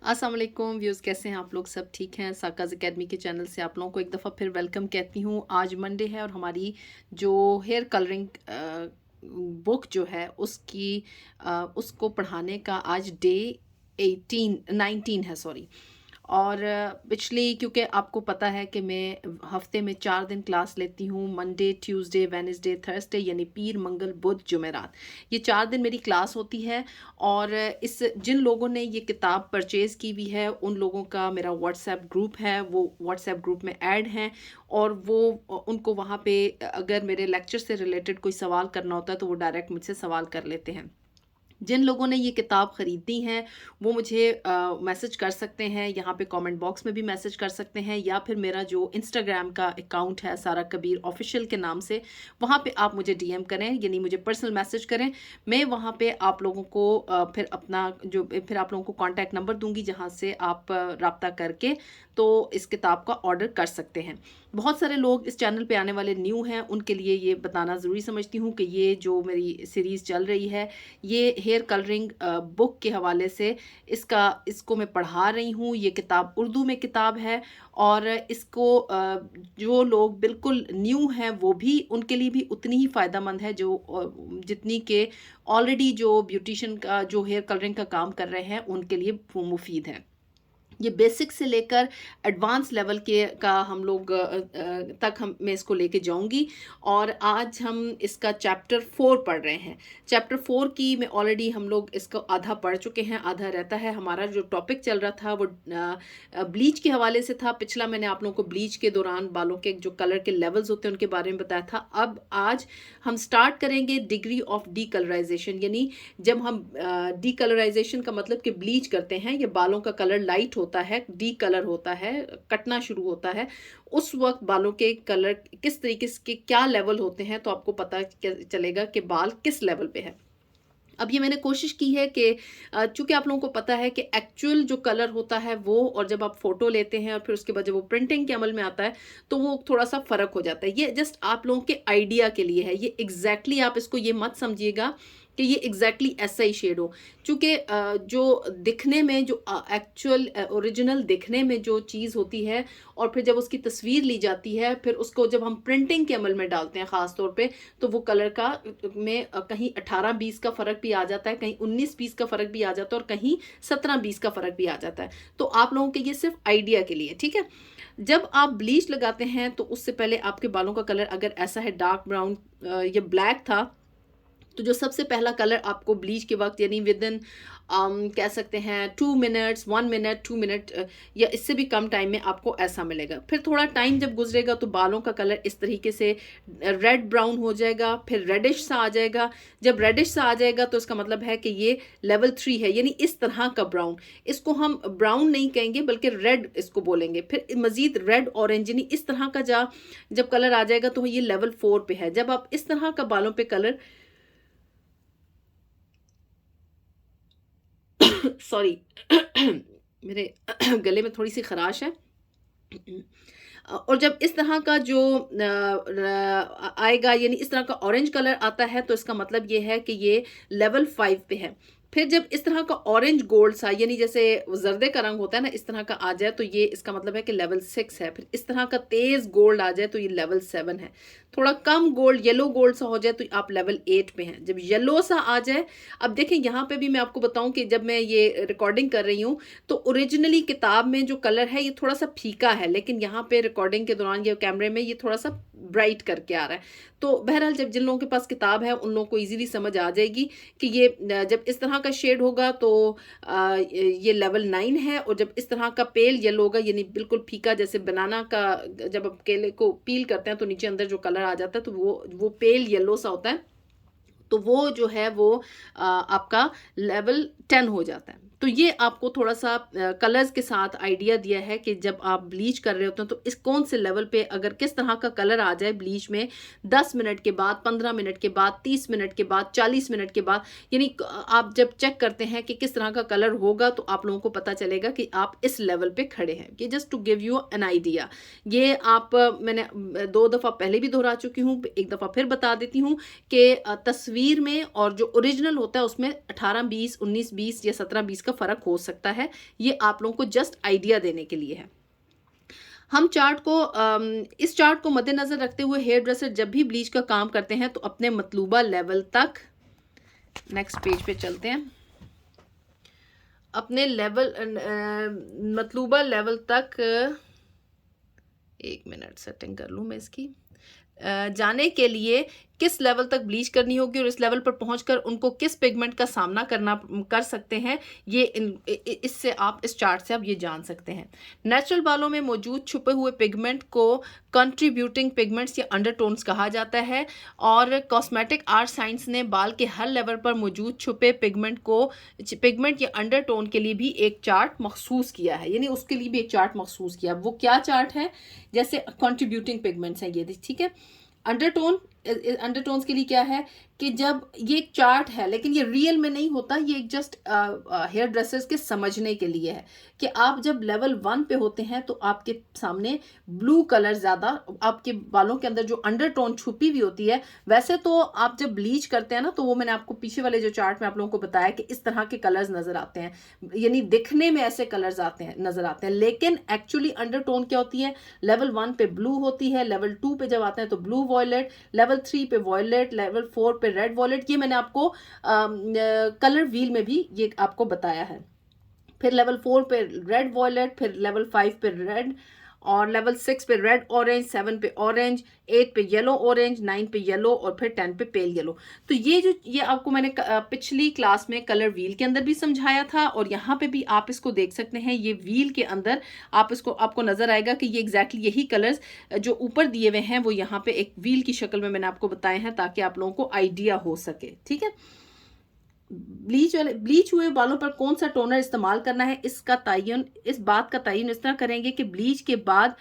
अस्सलाम वालेकुम व्यूज़, कैसे हैं आप लोग? सब ठीक हैं? साकाज़ अकेडमी के चैनल से आप लोगों को एक दफ़ा फिर वेलकम कहती हूँ। आज मंडे है और हमारी जो हेयर कलरिंग बुक जो है उसको पढ़ाने का आज डे 19 है, सॉरी। और पिछली, क्योंकि आपको पता है कि मैं हफ्ते में 4 दिन क्लास लेती हूँ, मंडे, ट्यूसडे, वेडनेसडे, थर्सडे, यानी पीर, मंगल, बुध, जुमेरात। ये 4 दिन मेरी क्लास होती है। और इस जिन लोगों ने ये किताब परचेज़ की हुई है उन लोगों का मेरा व्हाट्सएप ग्रुप है, वो व्हाट्सएप ग्रुप में ऐड हैं। और वो उनको वहाँ पे अगर मेरे लेक्चर से रिलेटेड कोई सवाल करना होता है तो वो डायरेक्ट मुझसे सवाल कर लेते हैं। जिन लोगों ने ये किताब ख़रीदनी है वो मुझे मैसेज कर सकते हैं, यहाँ पे कमेंट बॉक्स में भी मैसेज कर सकते हैं, या फिर मेरा जो इंस्टाग्राम का अकाउंट है सारा कबीर ऑफिशियल के नाम से, वहाँ पे आप मुझे डीएम करें, यानी मुझे पर्सनल मैसेज करें। मैं वहाँ पे आप लोगों को फिर आप लोगों को कॉन्टैक्ट नंबर दूंगी जहाँ से आप रब्ता करके तो इस किताब का ऑर्डर कर सकते हैं। बहुत सारे लोग इस चैनल पे आने वाले न्यू हैं, उनके लिए ये बताना ज़रूरी समझती हूँ कि ये जो मेरी सीरीज़ चल रही है, ये हेयर कलरिंग बुक के हवाले से इसको मैं पढ़ा रही हूँ। ये किताब उर्दू में किताब है। और इसको जो लोग बिल्कुल न्यू हैं वो भी, उनके लिए भी उतनी ही फ़ायदेमंद है जो जितनी के ऑलरेडी जो ब्यूटिशियन का जो हेयर कलरिंग का काम कर रहे हैं उनके लिए वो मुफीद है। ये बेसिक से लेकर एडवांस लेवल के का हम लोग तक हम मैं इसको लेके जाऊंगी। और आज हम इसका चैप्टर 4 पढ़ रहे हैं। चैप्टर 4 की मैं ऑलरेडी, हम लोग इसको आधा पढ़ चुके हैं, आधा रहता है। हमारा जो टॉपिक चल रहा था वो ब्लीच के हवाले से था। पिछला मैंने आप लोगों को ब्लीच के दौरान बालों के जो कलर के लेवल्स होते हैं उनके बारे में बताया था। अब आज हम स्टार्ट करेंगे डिग्री ऑफ डी कलराइजेशन, यानी जब हम डी कलराइजेशन का मतलब कि ब्लीच करते हैं, ये बालों का कलर लाइट होता है, डी कलर होता है, कटना शुरू होता है, उस वक्त बालों के कलर किस तरीके के क्या लेवल होते हैं, तो आपको पता चलेगा कि बाल किस लेवल पे है। अब ये मैंने कोशिश की है कि चूंकि आप लोगों को पता है कि एक्चुअल जो कलर होता है वो, और जब आप फोटो लेते हैं और फिर उसके बाद जब वो प्रिंटिंग के अमल में आता है तो वो थोड़ा सा फ़र्क हो जाता है। ये जस्ट आप लोगों के आइडिया के लिए है, ये एग्जैक्टली आप इसको ये मत समझिएगा कि ये एग्जैक्टली ऐसा ही शेड हो। चूंकि जो दिखने में, जो एक्चुअल ओरिजिनल दिखने में जो चीज़ होती है, और फिर जब उसकी तस्वीर ली जाती है, फिर उसको जब हम प्रिंटिंग के अमल में डालते हैं ख़ास तौर पे, तो वो कलर का में कहीं 18-20 का फ़र्क भी आ जाता है, कहीं 19-20 का फ़र्क भी आ जाता है, और कहीं 17-20 का फ़र्क भी आ जाता है। तो आप लोगों के ये सिर्फ आइडिया के लिए, ठीक है। जब आप ब्लीच लगाते हैं तो उससे पहले आपके बालों का कलर अगर ऐसा है डार्क ब्राउन या ब्लैक था, तो जो सबसे पहला कलर आपको ब्लीच के वक्त, यानी विद इन कह सकते हैं 2 मिनट्स, 1 मिनट, 2 मिनट या इससे भी कम टाइम में आपको ऐसा मिलेगा। फिर थोड़ा टाइम जब गुजरेगा तो बालों का कलर इस तरीके से रेड ब्राउन हो जाएगा, फिर रेडिश सा आ जाएगा। जब रेडिश सा आ जाएगा तो इसका मतलब है कि ये लेवल 3 है, यानी इस तरह का ब्राउन। इसको हम ब्राउन नहीं कहेंगे बल्कि रेड इसको बोलेंगे। फिर मजीद रेड ऑरेंज, यानी इस तरह का जब कलर आ जाएगा तो ये लेवल 4 पे है। जब आप इस तरह का बालों पे कलर सॉरी मेरे गले में थोड़ी सी खराश है। और जब इस तरह का जो आएगा, यानी इस तरह का ऑरेंज कलर आता है, तो इसका मतलब ये है कि ये लेवल 5 पे है। फिर जब इस तरह का ऑरेंज गोल्ड सा, यानी जैसे जर्दे का रंग होता है ना, इस तरह का आ जाए तो ये इसका मतलब है कि लेवल 6 है। फिर इस तरह का तेज गोल्ड आ जाए तो ये लेवल 7 है। थोड़ा कम गोल्ड, येलो गोल्ड सा हो जाए तो आप लेवल 8 पे हैं। जब येलो सा आ जाए, अब देखें यहाँ पे भी मैं आपको बताऊं कि जब मैं ये रिकॉर्डिंग कर रही हूँ तो ओरिजिनली किताब में जो कलर है ये थोड़ा सा फीका है, लेकिन यहाँ पे रिकॉर्डिंग के दौरान ये कैमरे में ये थोड़ा सा ब्राइट करके आ रहा है। तो बहरहाल जब जिन लोगों के पास किताब है उन लोगों को इजीली समझ आ जाएगी कि ये जब इस तरह का शेड होगा तो ये लेवल 9 है। और जब इस तरह का पेल येलो होगा, यानी बिल्कुल फीका, जैसे बनाना का जब आप केले को पील करते हैं तो नीचे अंदर जो कलर आ जाता है तो वो पेल येलो सा होता है, तो वो जो है वो आपका लेवल 10 हो जाता है। तो ये आपको थोड़ा सा कलर्स के साथ आइडिया दिया है कि जब आप ब्लीच कर रहे होते हैं तो इस कौन से लेवल पे अगर किस तरह का कलर आ जाए ब्लीच में 10 मिनट के बाद, 15 मिनट के बाद, 30 मिनट के बाद, 40 मिनट के बाद, यानी आप जब चेक करते हैं कि किस तरह का कलर होगा तो आप लोगों को पता चलेगा कि आप इस लेवल पे खड़े हैं। ये just to give you an idea. ये आप मैंने 2 दफ़ा पहले भी दोहरा चुकी हूँ, एक दफ़ा फिर बता देती हूँ कि तस्वीर में और जो ओरिजिनल होता है उसमें 18-20, 19-20 या 17-20 का फ़र्क हो सकता है। ये आप लोगों को जस्ट आइडिया देने के लिए है। हम चार्ट को इस चार्ट को मद्देनज़र रखते हुए हेयर ड्रेसर जब भी ब्लीच का काम करते हैं तो अपने मतलूबा लेवल तक, नेक्स्ट पेज पे चलते हैं, अपने लेवल मतलूबा लेवल तक, एक मिनट सेटिंग कर लूँ मैं इसकी, जाने के लिए किस लेवल तक ब्लीच करनी होगी और इस लेवल पर पहुंचकर उनको किस पिगमेंट का सामना कर सकते हैं, ये इससे आप इस चार्ट से आप ये जान सकते हैं। नेचुरल बालों में मौजूद छुपे हुए पिगमेंट को कंट्रीब्यूटिंग पिगमेंट्स या अंडरटोन्स कहा जाता है और कॉस्मेटिक आर्ट साइंस ने बाल के हर लेवल पर मौजूद छुपे पिगमेंट या अंडरटोन के लिए भी एक चार्ट मखसूस किया है, यानी उसके लिए भी एक चार्ट मखसूस किया। वो क्या चार्ट है? जैसे कंट्रीब्यूटिंग पिगमेंट्स हैं ये, ठीक है। अंडरटोन्स के लिए क्या है कि जब ये एक चार्ट है लेकिन ये रियल में नहीं होता, ये एक जस्ट हेयर ड्रेसर्स के समझने के लिए है कि आप जब लेवल 1 पे होते हैं तो आपके सामने ब्लू कलर ज़्यादा, आपके बालों के अंदर जो अंडरटोन छुपी हुई होती है, वैसे तो आप जब ब्लीच करते हैं ना तो वो मैंने आपको पीछे वाले जो चार्ट में आप लोगों को बताया कि इस तरह के कलर्स नज़र आते हैं, यानी दिखने में ऐसे कलर्स नज़र आते हैं, लेकिन एक्चुअली अंडरटोन क्या होती है? लेवल 1 पे ब्लू होती है, लेवल 2 पे जब आते हैं तो ब्लू वॉयलेट, लेवल 3 पे वॉयलेट, लेवल 4 पे रेड वॉयलेट। ये मैंने आपको कलर व्हील में भी ये आपको बताया है। फिर लेवल 4 पे रेड वॉयलेट, फिर लेवल 5 पे रेड, और लेवल 6 पे रेड ऑरेंज, 7 पे ऑरेंज, 8 पे येलो ऑरेंज, 9 पे येलो और फिर 10 पे पेल येलो। तो ये आपको मैंने पिछली क्लास में कलर व्हील के अंदर भी समझाया था और यहाँ पे भी आप इसको देख सकते हैं। ये व्हील के अंदर आपको नजर आएगा कि ये एग्जैक्टली यही कलर्स जो ऊपर दिए हुए हैं वो यहाँ पे एक व्हील की शक्ल में मैंने आपको बताए हैं ताकि आप लोगों को आइडिया हो सके, ठीक है। ब्लीच हुए बालों पर कौन सा टोनर इस्तेमाल करना है, इस बात का तयन इस तरह करेंगे कि ब्लीच के बाद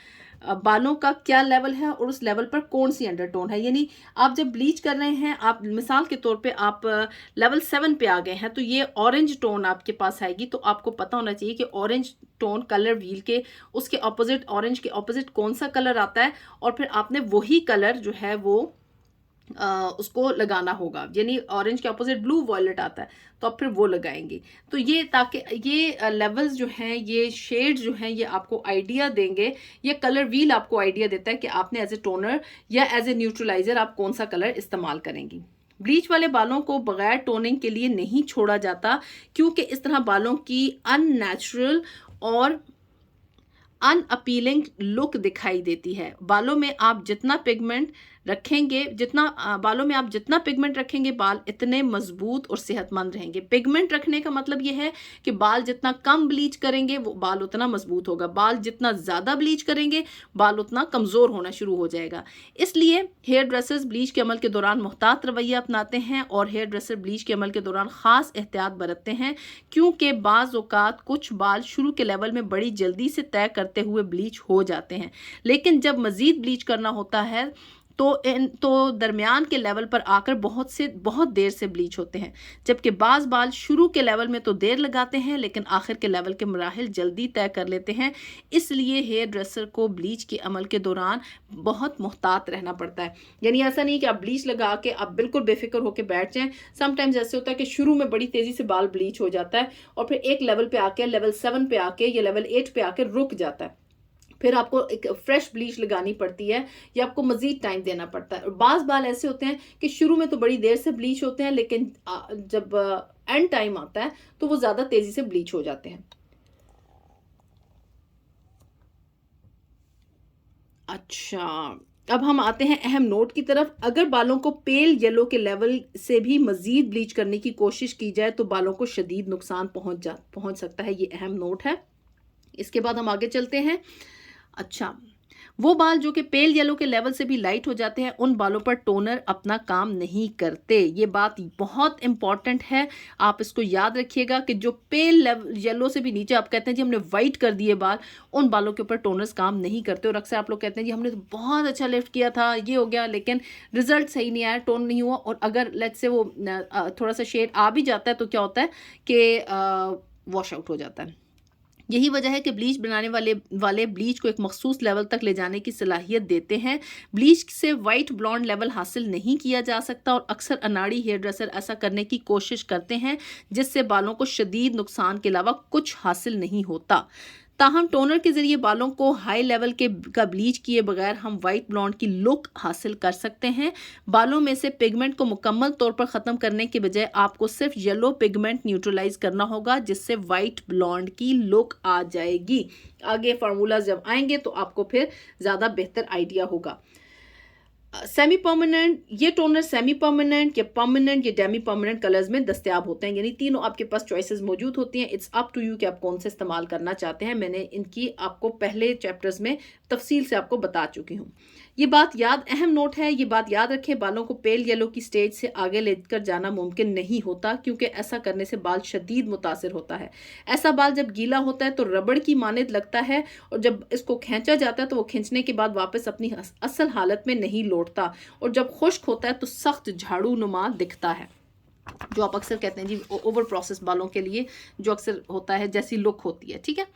बालों का क्या लेवल है और उस लेवल पर कौन सी अंडरटोन है। यानी आप जब ब्लीच कर रहे हैं, आप मिसाल के तौर पे आप लेवल 7 पे आ गए हैं तो ये ऑरेंज टोन आपके पास आएगी, तो आपको पता होना चाहिए कि ऑरेंज टोन कलर व्हील के उसके ऑपोजिट, ऑरेंज के ऑपोजिट कौन सा कलर आता है, और फिर आपने वही कलर जो है वो उसको लगाना होगा। यानी ऑरेंज के ऑपोजिट ब्लू वॉयलेट आता है तो आप फिर वो लगाएंगे। तो ये ताकि ये लेवल्स जो हैं, ये शेड्स जो हैं, ये आपको आइडिया देंगे, ये कलर व्हील आपको आइडिया देता है कि आपने एज ए टोनर या एज ए न्यूट्रलाइजर आप कौन सा कलर इस्तेमाल करेंगी। ब्लीच वाले बालों को बगैर टोनिंग के लिए नहीं छोड़ा जाता क्योंकि इस तरह बालों की अननेचुरल और अनअपीलिंग लुक दिखाई देती है। बालों में आप जितना पिगमेंट रखेंगे, बालों में आप जितना पिगमेंट रखेंगे, बाल इतने मजबूत और सेहतमंद रहेंगे। पिगमेंट रखने का मतलब यह है कि बाल जितना कम ब्लीच करेंगे वो बाल उतना मजबूत होगा, बाल जितना ज़्यादा ब्लीच करेंगे बाल उतना कमज़ोर होना शुरू हो जाएगा। इसलिए हेयर ड्रेसर्स ब्लीच के अमल के दौरान मुहतात रवैया अपनाते हैं और हेयर ड्रेसर ब्लीच के अमल के दौरान ख़ास एहतियात बरतते हैं क्योंकि बाज़ औक़ात कुछ बाल शुरू के लेवल में बड़ी जल्दी से तय करते हुए ब्लीच हो जाते हैं, लेकिन जब मज़ीद ब्लीच करना होता है तो दरमियान के लेवल पर आकर बहुत देर से ब्लीच होते हैं, जबकि बाज़ बाल शुरू के लेवल में तो देर लगाते हैं लेकिन आखिर के लेवल के मराहिल जल्दी तय कर लेते हैं। इसलिए हेयर ड्रेसर को ब्लीच के अमल के दौरान बहुत मुहतात रहना पड़ता है। यानी ऐसा नहीं कि आप ब्लीच लगा के आप बिल्कुल बेफिक्र होकर बैठ जाएं। समटाइम्स ऐसे होता है कि शुरू में बड़ी तेज़ी से बाल ब्लीच हो जाता है और फिर एक लेवल पे आके, लेवल 7 पे आके या लेवल 8 पे आके रुक जाता है, फिर आपको एक फ्रेश ब्लीच लगानी पड़ती है या आपको मज़ीद टाइम देना पड़ता है। और बाज़ बाल ऐसे होते हैं कि शुरू में तो बड़ी देर से ब्लीच होते हैं लेकिन जब एंड टाइम आता है तो वो ज़्यादा तेज़ी से ब्लीच हो जाते हैं। अच्छा, अब हम आते हैं अहम नोट की तरफ। अगर बालों को पेल येलो के लेवल से भी मज़ीद ब्लीच करने की कोशिश की जाए तो बालों को शदीद नुकसान पहुंच सकता है। ये अहम नोट है। इसके बाद हम आगे चलते हैं। अच्छा, वो बाल जो कि पेल येलो के लेवल से भी लाइट हो जाते हैं उन बालों पर टोनर अपना काम नहीं करते। ये बात बहुत इंपॉर्टेंट है, आप इसको याद रखिएगा कि जो पेल येलो से भी नीचे आप कहते हैं जी हमने वाइट कर दिए बाल, उन बालों के ऊपर टोनर्स काम नहीं करते। और अक्सर आप लोग कहते हैं जी हमने तो बहुत अच्छा लिफ्ट किया था, ये हो गया, लेकिन रिजल्ट सही नहीं आया, टोन नहीं हुआ। और अगर लेट्स से वो थोड़ा सा शेड आ भी जाता है तो क्या होता है कि वॉश आउट हो जाता है। यही वजह है कि ब्लीच बनाने वाले ब्लीच को एक मखसूस लेवल तक ले जाने की सलाहियत देते हैं। ब्लीच से वाइट ब्लॉन्ड लेवल हासिल नहीं किया जा सकता और अक्सर अनाड़ी हेयर ड्रेसर ऐसा करने की कोशिश करते हैं, जिससे बालों को शदीद नुकसान के अलावा कुछ हासिल नहीं होता। ताहम टोनर के जरिए बालों को हाई लेवल का ब्लीच किए बगैर हम वाइट ब्लॉन्ड की लुक हासिल कर सकते हैं। बालों में से पिगमेंट को मुकम्मल तौर पर ख़त्म करने के बजाय आपको सिर्फ येलो पिगमेंट न्यूट्रलाइज करना होगा, जिससे वाइट ब्लॉन्ड की लुक आ जाएगी। आगे फार्मूला जब आएंगे तो आपको फिर ज़्यादा बेहतर आइडिया होगा। सेमी परमानेंट, ये टोनर सेमी परमानेंट या परमानेंट या डेमी परमानेंट कलर्स में दस्तयाब होते हैं, यानी तीनों आपके पास चॉइसेस मौजूद होती हैं। इट्स अप टू यू कि आप कौन से इस्तेमाल करना चाहते हैं। मैंने इनकी आपको पहले चैप्टर्स में तफसील से आपको बता चुकी हूँ। ये बात अहम नोट है, ये बात याद रखें, बालों को पेल येलो की स्टेज से आगे लेकर जाना मुमकिन नहीं होता, क्योंकि ऐसा करने से बाल शदीद मुतासिर होता है। ऐसा बाल जब गीला होता है तो रबड़ की मानद लगता है, और जब इसको खींचा जाता है तो वो खींचने के बाद वापस अपनी असल हालत में नहीं लौटता, और जब खुश्क होता है तो सख्त झाड़ू नुमा दिखता है, जो आप अक्सर कहते हैं जी ओवर प्रोसेस बालों के लिए जो अक्सर होता है, जैसी लुक होती है। ठीक है।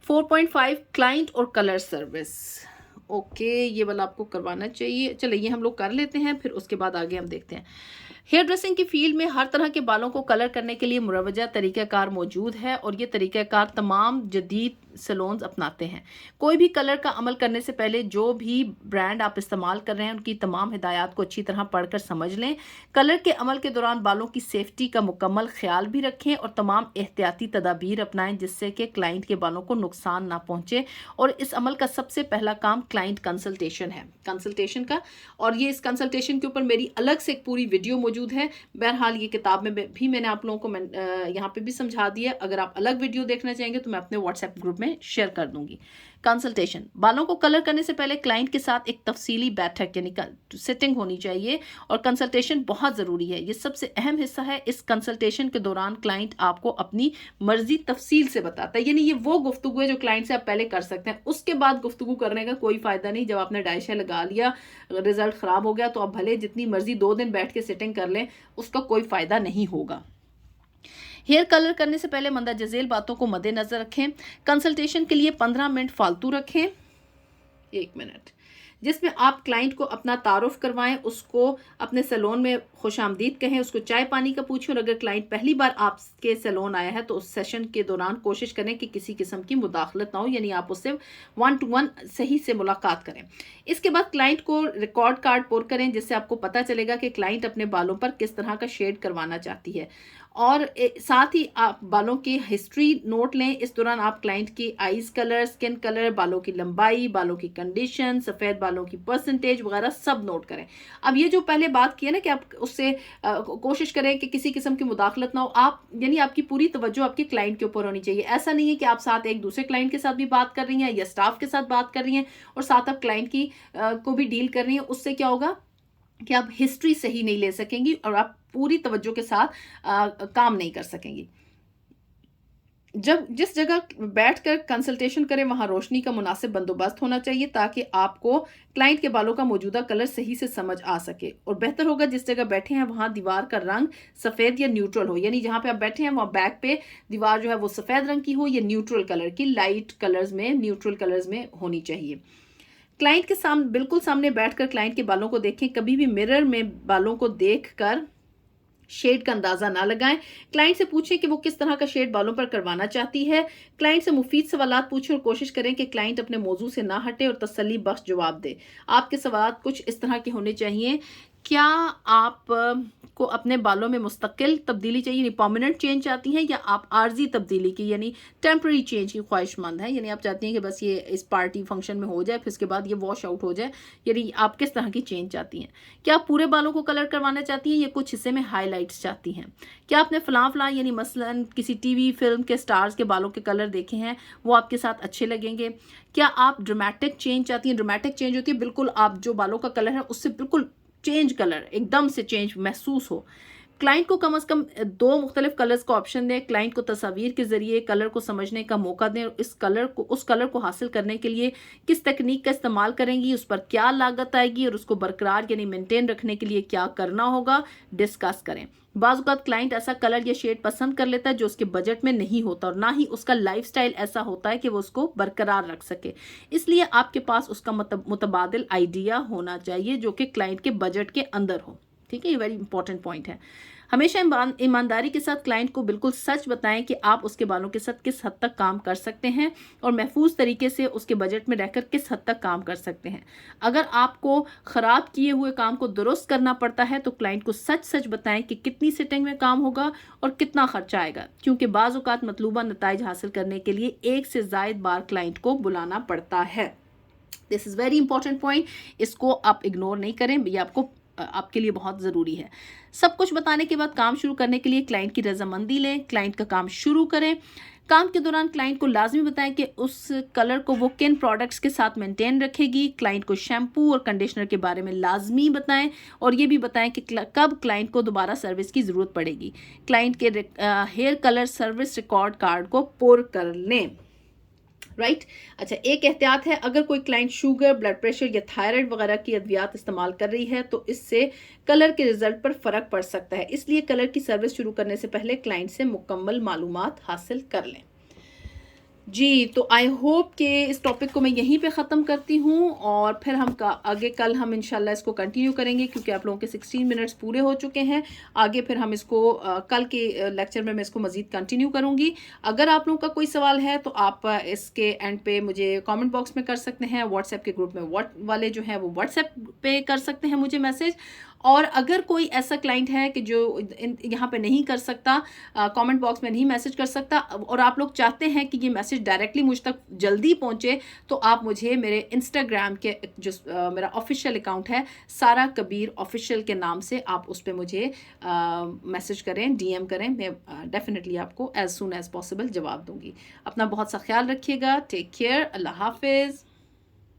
4.5 क्लाइंट और कलर सर्विस। ओके, ये वाला आपको करवाना चाहिए। चलो ये हम लोग कर लेते हैं, फिर उसके बाद आगे हम देखते हैं। हेयर ड्रेसिंग की फील्ड में हर तरह के बालों को कलर करने के लिए मुरवजा तरीक़ाकार मौजूद है, और ये तरीक़ाकार तमाम जदीद सैलून्स अपनाते हैं। कोई भी कलर का अमल करने से पहले जो भी ब्रांड आप इस्तेमाल कर रहे हैं उनकी तमाम हिदायत को अच्छी तरह पढ़कर समझ लें। कलर के अमल के दौरान बालों की सेफ्टी का मुकम्मल ख्याल भी रखें और तमाम एहतियाती तदाबीर अपनाएं, जिससे कि क्लाइंट के बालों को नुकसान ना पहुंचे। और इस अमल का सबसे पहला काम क्लाइंट कंसल्टेशन है, कंसल्टेशन का। और ये इस कंसल्टेशन के ऊपर मेरी अलग से एक पूरी वीडियो मौजूद है। बहरहाल ये किताब में भी मैंने आप लोगों को यहाँ पे भी समझा दिया। अगर आप अलग वीडियो देखना चाहेंगे तो मैं अपने व्हाट्सएप ग्रुप में शेयर कर दूंगी। कंसल्टेशन, बालों को कलर करने से पहले क्लाइंट के साथ एक तफसीली बैठक यानी सिटिंग होनी चाहिए, और कंसल्टेशन बहुत ज़रूरी है। ये सबसे अहम हिस्सा है। इस कंसल्टेशन के दौरान क्लाइंट आपको अपनी मर्जी तफसील से बताता है, यानी ये वो गुफ्तगू है जो क्लाइंट से आप पहले कर सकते हैं। उसके बाद गुफ्तगू करने का कोई फ़ायदा नहीं। जब आपने डायशा लगा लिया, रिजल्ट ख़राब हो गया, तो आप भले जितनी मर्जी 2 दिन बैठ के सिटिंग कर लें, उसका कोई फ़ायदा नहीं होगा। हेयर कलर करने से पहले मंदा जज़ेल बातों को मद्देनज़र रखें। कंसल्टेशन के लिए 15 मिनट फालतू रखें, 1 मिनट, जिसमें आप क्लाइंट को अपना तारुफ करवाएं, उसको अपने सैलून में खुशामदीद कहें, उसको चाय पानी का पूछें। और अगर क्लाइंट पहली बार आपके सैलून आया है तो उस सेशन के दौरान कोशिश करें कि किसी किस्म की मुदाखलत ना हो, यानी आप उससे 1 to 1 सही से मुलाकात करें। इसके बाद क्लाइंट को रिकॉर्ड कार्ड पुर करें, जिससे आपको पता चलेगा कि क्लाइंट अपने बालों पर किस तरह का शेड करवाना चाहती है। और साथ ही आप बालों की हिस्ट्री नोट लें। इस दौरान आप क्लाइंट की आइज कलर, स्किन कलर, बालों की लंबाई, बालों की कंडीशन, सफ़ेद बालों की परसेंटेज वगैरह सब नोट करें। अब ये जो पहले बात की है ना कि आप उससे कोशिश करें कि किसी किस्म की मुदाखलत ना हो, आप यानी आपकी पूरी तवज्जो आपके क्लाइंट के ऊपर होनी चाहिए। ऐसा नहीं है कि आप साथ एक दूसरे क्लाइंट के साथ भी बात कर रही हैं या स्टाफ के साथ बात कर रही हैं और साथ आप क्लाइंट की को भी डील कर रही हैं। उससे क्या होगा कि आप हिस्ट्री सही नहीं ले सकेंगी और आप पूरी तवज्जो के साथ काम नहीं कर सकेंगी। जिस जगह बैठकर कंसल्टेशन करें वहां रोशनी का मुनासिब बंदोबस्त होना चाहिए, ताकि आपको क्लाइंट के बालों का मौजूदा कलर सही से समझ आ सके। और बेहतर होगा जिस जगह बैठे हैं वहां दीवार का रंग सफ़ेद या न्यूट्रल हो, यानी जहां पे आप बैठे हैं वहां बैक पे दीवार जो है वो सफ़ेद रंग की हो या न्यूट्रल कलर की, लाइट कलर्स में, न्यूट्रल कलर्स में होनी चाहिए। क्लाइंट के सामने बिल्कुल सामने बैठकर क्लाइंट के बालों को देखें। कभी भी मिरर में बालों को देखकर शेड का अंदाज़ा ना लगाएं। क्लाइंट से पूछें कि वो किस तरह का शेड बालों पर करवाना चाहती है। क्लाइंट से मुफीद सवालात पूछें और कोशिश करें कि क्लाइंट अपने मौजू से ना हटे और तसल्ली बख्श जवाब दे। आपके सवालात कुछ इस तरह के होने चाहिए। क्या आप को अपने बालों में मुस्तकिल तब्दीली चाहिए, यानी परमानेंट चेंज चाहती हैं, या आप आर्जी तब्दीली की यानी टेम्पररी चेंज की ख्वाहिशमंद है, यानी आप चाहती हैं कि बस ये इस पार्टी फंक्शन में हो जाए फिर उसके बाद ये वॉश आउट हो जाए, यानी आप किस तरह की चेंज चाहती हैं। क्या आप पूरे बालों को कलर करवाना चाहती हैं या कुछ हिस्से में हाईलाइट्स चाहती हैं। क्या आपने फलां यानी मसलन किसी टीवी फिल्म के स्टार्स के बालों के कलर देखे हैं, वो आपके साथ अच्छे लगेंगे। क्या आप ड्रामेटिक चेंज चाहती हैं। ड्रामेटिक चेंज होती है बिल्कुल आप जो बालों का कलर है उससे बिल्कुल चेंज कलर एकदम से चेंज महसूस हो। क्लाइंट को कम से कम 2 मुख्तलिफ कलर्स का ऑप्शन दें, क्लाइंट को तस्वीर के ज़रिए कलर को समझने का मौका दें, उस कलर को हासिल करने के लिए किस तकनीक का इस्तेमाल करेंगी, उस पर क्या लागत आएगी और उसको बरकरार यानी मेंटेन रखने के लिए क्या करना होगा, डिस्कस करें। बाज़ औक़ात क्लाइंट ऐसा कलर या शेड पसंद कर लेता है जो उसके बजट में नहीं होता और ना ही उसका लाइफस्टाइल ऐसा होता है कि वो उसको बरकरार रख सके। इसलिए आपके पास उसका मुतबादिल आइडिया होना चाहिए जो कि क्लाइंट के बजट के अंदर हो। ठीक है, ये वेरी इंपॉर्टेंट पॉइंट है। हमेशा ईमानदारी के साथ क्लाइंट को बिल्कुल सच बताएं कि आप उसके बालों के साथ किस हद तक काम कर सकते हैं और महफूज तरीके से उसके बजट में रहकर किस हद तक काम कर सकते हैं। अगर आपको ख़राब किए हुए काम को दुरुस्त करना पड़ता है तो क्लाइंट को सच सच बताएं कि कितनी सिटिंग में काम होगा और कितना खर्चा आएगा, क्योंकि बाज़ औक़ात मतलूबा नताइज हासिल करने के लिए एक से ज़ायद बार क्लाइंट को बुलाना पड़ता है। This is very important point, इसको आप इग्नोर नहीं करें, ये आपके लिए बहुत ज़रूरी है। सब कुछ बताने के बाद काम शुरू करने के लिए क्लाइंट की रजामंदी लें, क्लाइंट का काम शुरू करें। काम के दौरान क्लाइंट को लाजमी बताएं कि उस कलर को वो किन प्रोडक्ट्स के साथ मेंटेन रखेगी। क्लाइंट को शैम्पू और कंडीशनर के बारे में लाजमी बताएं और ये भी बताएं कि कब क्लाइंट को दोबारा सर्विस की ज़रूरत पड़ेगी। क्लाइंट के hair colour service record card को पुर कर लें। राइट अच्छा, एक एहतियात है, अगर कोई क्लाइंट शुगर, ब्लड प्रेशर या थायराइड वगैरह की अद्वियात इस्तेमाल कर रही है तो इससे कलर के रिजल्ट पर फ़र्क पड़ सकता है। इसलिए कलर की सर्विस शुरू करने से पहले क्लाइंट से मुकम्मल मालूमात हासिल कर लें। जी, तो आई होप कि इस टॉपिक को मैं यहीं पे ख़त्म करती हूँ और फिर हम आगे कल हम इंशाल्लाह इसको कंटिन्यू करेंगे, क्योंकि आप लोगों के 16 मिनट्स पूरे हो चुके हैं। आगे फिर हम इसको कल के लेक्चर में मैं इसको मज़ीद कंटिन्यू करूँगी। अगर आप लोगों का कोई सवाल है तो आप इसके एंड पे मुझे कमेंट बॉक्स में कर सकते हैं, व्हाट्सएप के ग्रुप में वाले जो हैं वो व्हाट्सएप पे कर सकते हैं मुझे मैसेज। और अगर कोई ऐसा क्लाइंट है कि जो यहाँ पे नहीं कर सकता, कमेंट बॉक्स में नहीं मैसेज कर सकता और आप लोग चाहते हैं कि ये मैसेज डायरेक्टली मुझ तक जल्दी पहुँचे, तो आप मुझे मेरे इंस्टाग्राम के जो मेरा ऑफिशियल अकाउंट है सारा कबीर ऑफिशियल के नाम से, आप उस पर मुझे मैसेज करें, डीएम करें, मैं डेफिनेटली आपको एज सून एज पॉसिबल जवाब दूँगी। अपना बहुत सा ख्याल रखिएगा। Take care. अल्लाह हाफिज़।